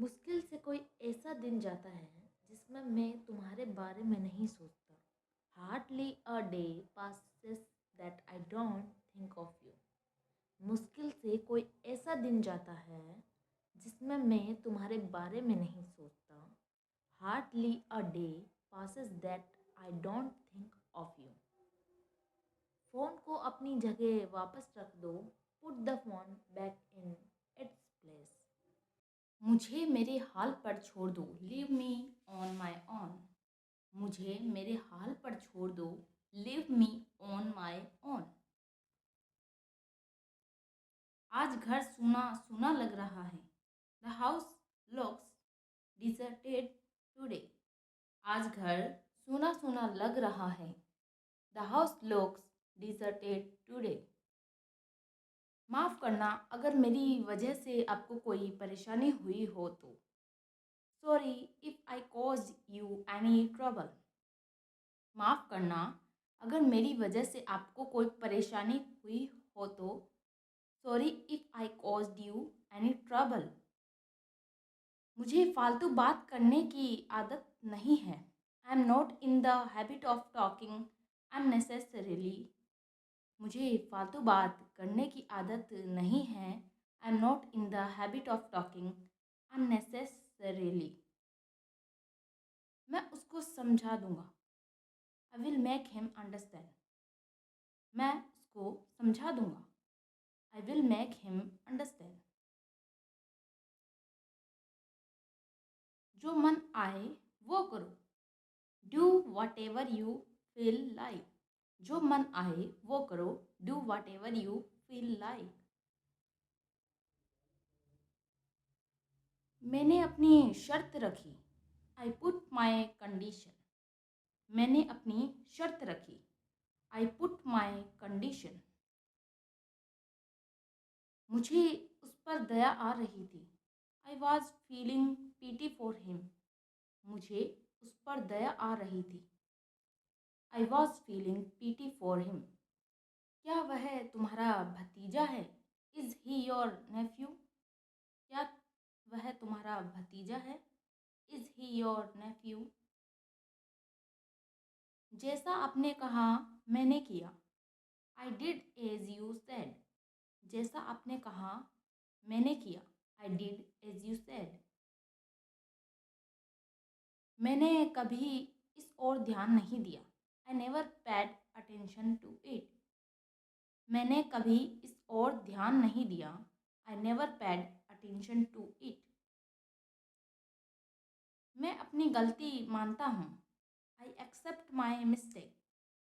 मुश्किल से कोई ऐसा दिन जाता है जिसमें मैं तुम्हारे बारे में नहीं सोचता। Hardly a day passes that I don't think of you. मुश्किल से कोई ऐसा दिन जाता है जिसमें मैं तुम्हारे बारे में नहीं सोचता। Hardly a day passes that I don't think of you. Phone को अपनी जगह वापस रख दो। Put the phone back in its place. मुझे मेरे हाल पर छोड़ दो। Leave me on my own. मुझे मेरे हाल पर छोड़ दो। Leave me on my own. आज घर सूना सूना लग रहा है। The house looks deserted today. आज घर सूना सूना लग रहा है। The house looks deserted today. माफ़ करना अगर मेरी वजह से आपको कोई परेशानी हुई हो तो। Sorry if I cause you any trouble. माफ़ करना अगर मेरी वजह से आपको कोई परेशानी हुई हो तो। Sorry if I caused you any trouble. मुझे फालतू बात करने की आदत नहीं है। I am not in the habit of talking unnecessarily. मुझे फालतू बात करने की आदत नहीं है। I am not in the habit of talking unnecessarily. मैं उसको समझा दूंगा। I will make him understand. मैं उसको समझा दूंगा। I will make him understand. जो मन आए वो करो। Do what ever you feel like. जो मन आए वो करो। Do what ever you feel like. मैंने अपनी शर्त रखी। I put my condition. मैंने अपनी शर्त रखी। I put my condition. मुझे उस पर दया आ रही थी। I was feeling pity for him. मुझे उस पर दया आ रही थी। I was feeling pity for him. क्या वह तुम्हारा भतीजा है? Is he your nephew? क्या वह तुम्हारा भतीजा है? Is he your nephew? जैसा आपने कहा मैंने किया। I did as you said. जैसा आपने कहा मैंने किया। I did as you said. मैंने कभी इस ओर ध्यान नहीं दिया। I never paid attention to it. मैंने कभी इस ओर ध्यान नहीं दिया। I never paid attention to it. मैं अपनी गलती मानता हूँ। I accept my mistake.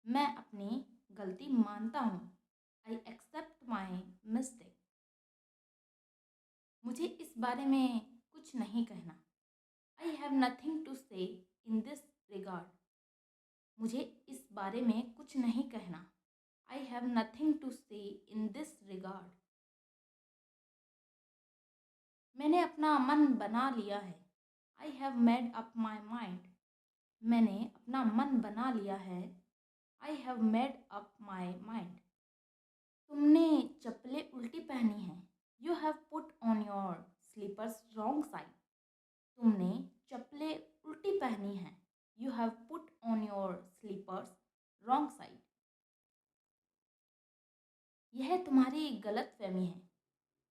मैं अपनी गलती मानता हूँ। I accept my mistake. मुझे इस बारे में कुछ नहीं कहना। आई हैव नथिंग टू से इन दिस रिगार्ड। मुझे इस बारे में कुछ नहीं कहना। आई हैव नथिंग टू से इन दिस रिगार्ड। मैंने अपना मन बना लिया है। I have made up my mind. मैंने अपना मन बना लिया है। I have made up my mind. तुमने चप्पलें उल्टी पहनी हैं। You have put on your slippers wrong side. तुमने चप्पलें उल्टी पहनी हैं। You have put on your slippers wrong side. यह तुम्हारी गलत फहमी है।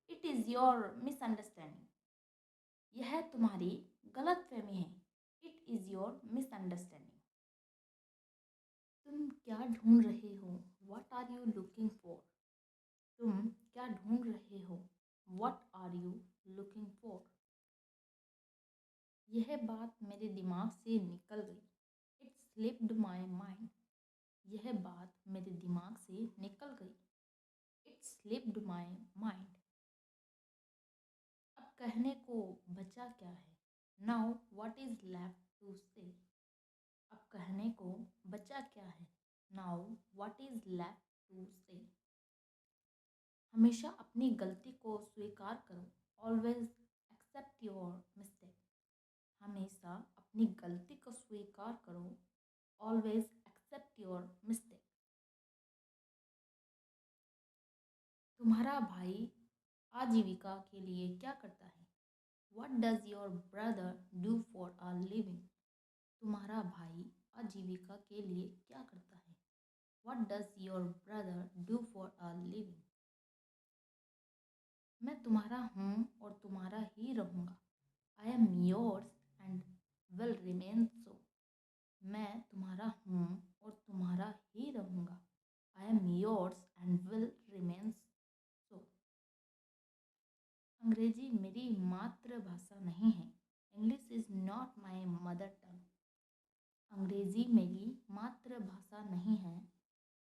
It is your misunderstanding. यह तुम्हारी गलत फहमी है। It is your misunderstanding. तुम क्या ढूंढ रहे हो? What are you looking for? तुम क्या ढूंढ रहे हो? What are you looking for? यह बात मेरे दिमाग से निकल गई। It slipped my mind. यह बात मेरे दिमाग से निकल गई। It slipped my mind. अब कहने को बचा क्या है? Now what is left to say? अब कहने को बचा क्या है? Now what is left to say? हमेशा अपनी गलती को स्वीकार करो। Always accept your mistake. हमेशा अपनी गलती को स्वीकार करो। Always accept your mistake. तुम्हारा भाई आजीविका के लिए क्या करता है? What does your brother do for a living? तुम्हारा भाई आजीविका के लिए क्या करता है? What does your brother do for a living? मैं तुम्हारा हूँ और तुम्हारा ही रहूँगा। I am yours and will remain so. मैं तुम्हारा हूँ और तुम्हारा ही रहूँगा। I am yours and will remain so. अंग्रेजी मेरी मातृभाषा नहीं है। English is not my mother tongue. अंग्रेजी मेरी मातृभाषा नहीं है।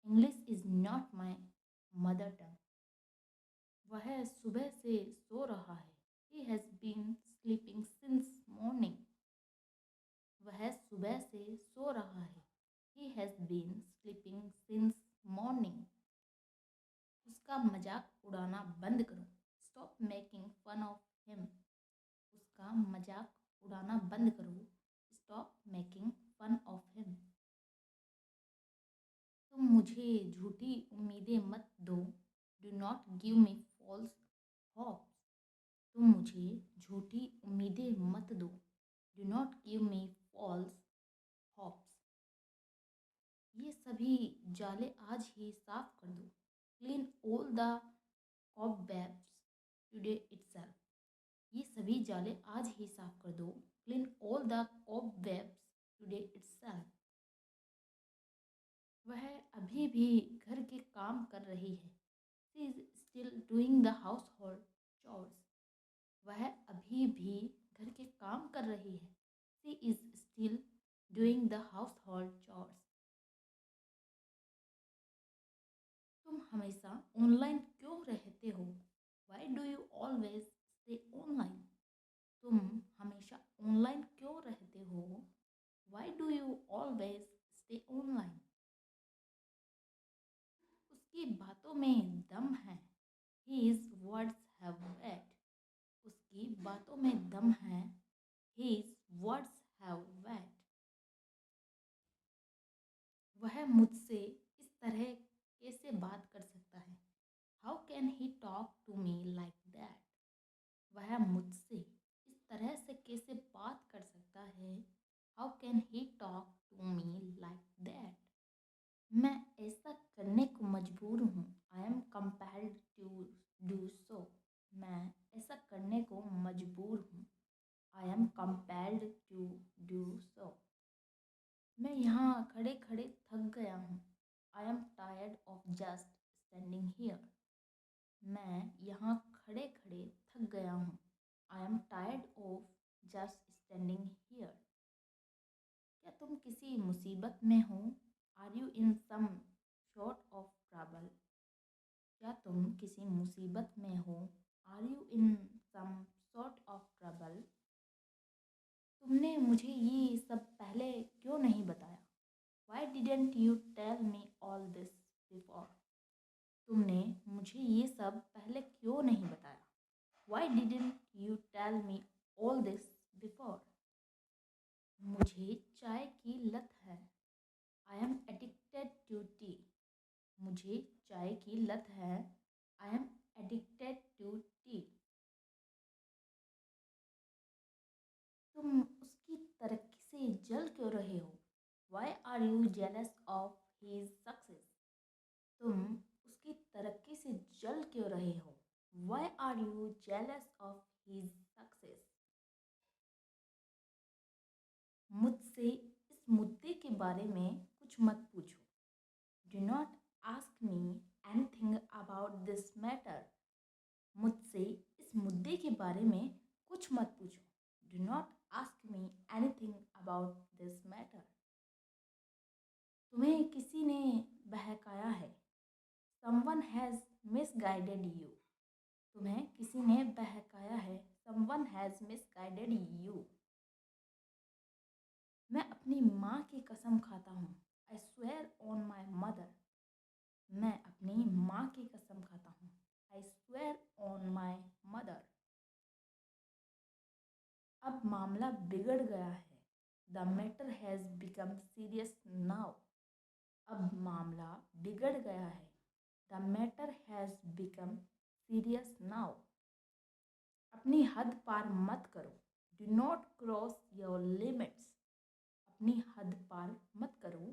English is not my mother tongue. वह सुबह से सो रहा है। He has been sleeping since morning. वह सुबह से सो रहा है। He has been sleeping since morning. उसका मजाक उड़ाना बंद करो। Stop making fun of him. उसका मजाक उड़ाना बंद करो। Stop making fun of him. तुम मुझे झूठी उम्मीदें मत दो। Do not give me false hopes. तुम मुझे झूठी उम्मीदें मत दो। Do not give me false hopes. ये सभी जाले आज ही साफ कर दो। Clean all the cobwebs today itself. ये सभी जाले आज ही साफ कर दो। Clean all the cobwebs today itself. वह अभी भी घर के काम कर रही है। She is still doing the household chores. वह अभी भी घर के काम कर रही है। She is still doing the household chores. तुम हमेशा ऑनलाइन क्यों रहते हो? Why do you always stay online? तुम हमेशा ऑनलाइन क्यों रहते हो? Why do you always stay online? उसकी बातों में दम है। His words have weight. उसकी बातों में दम है। His words have weight. वह मुझसे इस तरह कैसे बात कर सकता है? How can he talk to me like that? वह मुझसे इस तरह से कैसे बात कर सकता है? How can he talk to me like that? मैं ऐसा करने को मजबूर हूँ। I am compelled to do so. मैं ऐसा करने को मजबूर हूँ। I am compelled to do so. मैं यहाँ खड़े खड़े थक गया हूँ। I am tired of just standing here. मैं यहाँ खड़े खड़े थक गया हूँ। I am tired of just standing here. क्या तुम किसी मुसीबत में हो? Are you in some sort of trouble? क्या तुम किसी मुसीबत में हो? Are you in some sort of trouble? तुमने मुझे ये सब पहले क्यों नहीं बताया? Why didn't you tell me all this before? तुमने मुझे ये सब पहले क्यों नहीं बताया? Why didn't you tell me all this before? मुझे चाय की लत है। I am addicted to tea. मुझे चाय की लत है। I am addicted to tea. तुम उसकी तरक्की से जल क्यों रहे हो? Why are you jealous of his success? तुम उसकी तरक्की से जल क्यों रहे हो? Why are you jealous of his success? मुझसे इस मुद्दे के बारे में कुछ मत पूछो। Do not ask me anything about this matter. मुझसे इस मुद्दे के बारे में कुछ मत पूछो। Do not ask me anything about this matter. तुम्हें किसी ने बहकाया है। Someone has misguided you. तुम्हें किसी ने बहकाया है। Someone has misguided you. मैं अपनी माँ की कसम खाता हूँ। I swear on my mother. मैं अपनी माँ की कसम खाता हूँ। I swear on my mother. अब मामला बिगड़ गया है। The matter has become serious now. अब मामला बिगड़ गया है। The matter has become serious now. अपनी हद पार मत करो। Do not cross your limits. अपनी हद पार मत करो।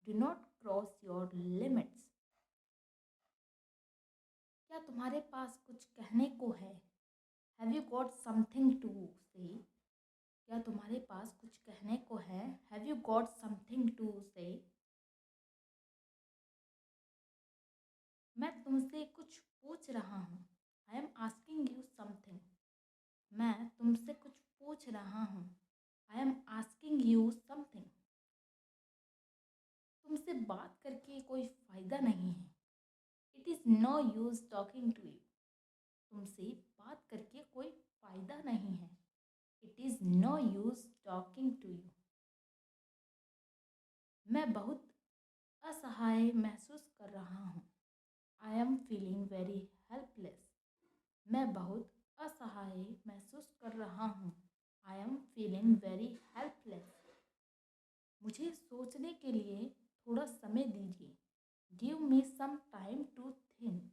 Do not cross your limits. क्या तुम्हारे पास कुछ कहने को है? Have you got something to say? क्या तुम्हारे पास कुछ कहने को है? Have you got something to say? मैं तुमसे कुछ पूछ रहा हूँ। I am asking you something. मैं तुमसे कुछ पूछ रहा हूँ। I am asking you something. तुमसे बात करके कोई फ़ायदा नहीं है। It is no use talking to you. तुमसे बात करके कोई फ़ायदा नहीं है। It is no use talking to you. मैं बहुत असहाय महसूस कर रहा हूँ। I am feeling very helpless. मैं बहुत असहाय महसूस कर रहा हूँ। I am feeling very helpless. मुझे सोचने के लिए थोड़ा समय दीजिए। Give me some time to think.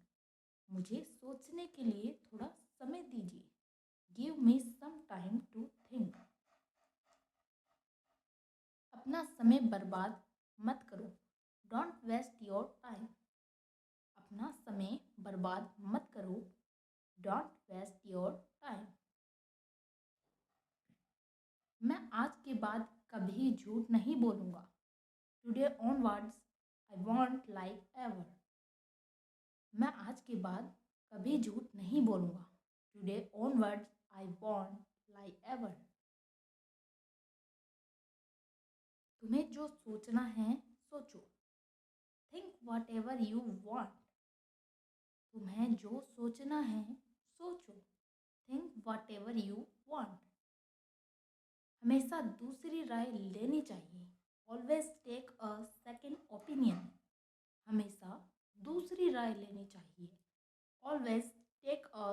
मुझे सोचने के लिए थोड़ा समय दीजिए। Give me some time to think. अपना समय बर्बाद मत करो। Don't waste your time. अपना समय बर्बाद मत करो। Don't waste your time. मैं आज के बाद कभी झूठ नहीं बोलूँगा। Today onwards I won't lie ever. मैं आज के बाद कभी झूठ नहीं बोलूँगा। Today onwards I won't lie ever. तुम्हें जो सोचना है सोचो। Think what ever you want. तुम्हें जो सोचना है सोचो। Think what ever you want. हमेशा दूसरी राय लेनी चाहिए। Always take a second opinion. हमेशा दूसरी राय लेनी चाहिए। ऑलवेज टेक अ